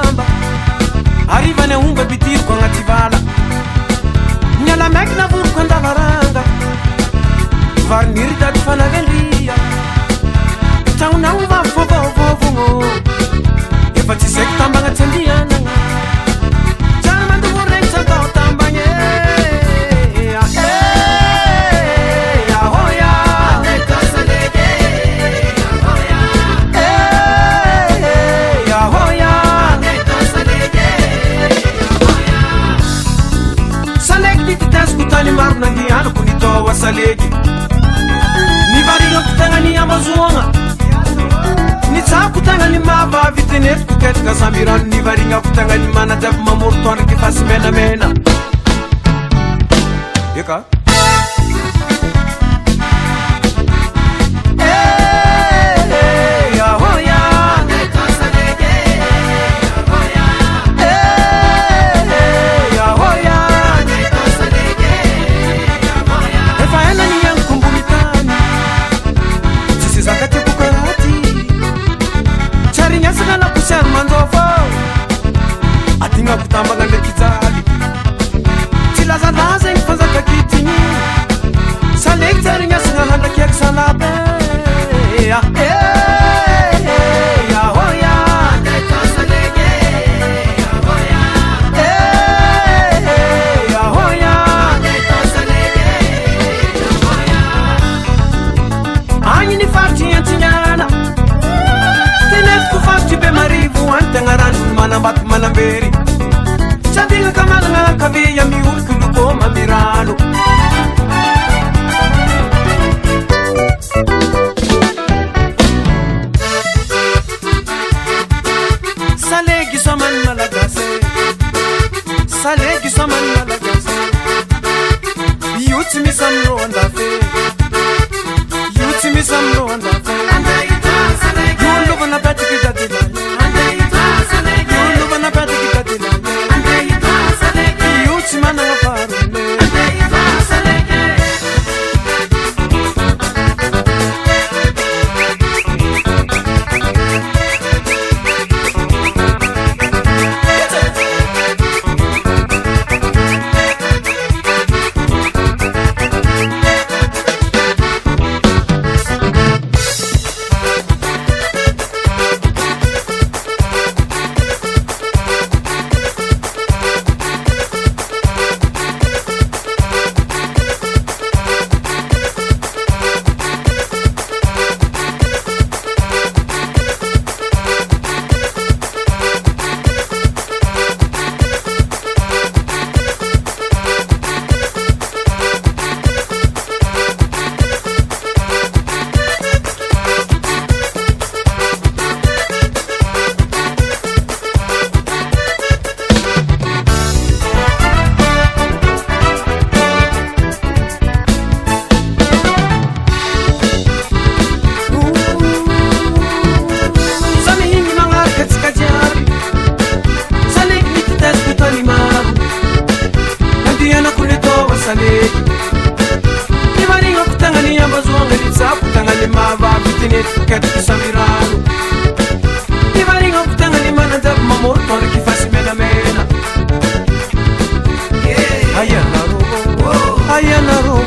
lamba arivany ahomba bitiriko agnaty vala miala maiky navoroko andavaranga variniry daty fanavendria tragnonao vavovovovogno efa tsy saiko tambagnatsy andianagna tsara mandovo regny satao tambagny maro nandianako nitao salegy nivarinako tagnany amazoagna nitsako tagnany mavavy tenetiko ketraka samirano nivarinako tagnany manajavy mamoro tondraky fa sy menamena eka kutambanga ndekizali tilazalaza ingfanzaka kitini salek tarinya singahanda kiak salabe ya hoya ndeka salege ya hoya ya hoya ndeka salege ya hoya ani ni farti antinyana tenet ku farti be marivu antangaran manabat manamberi Sadinga kamalanga kaviya miurkulu koma mirano Salegi saman malagase Salegi saman malagase Yutimi samro andafe Yutimi samro andafe Andaita salegi Yulu vana pati kitadila Andaita salegi Yulu vana pati kitadila Mana ngaparule Andai vasalege Ayana rowe,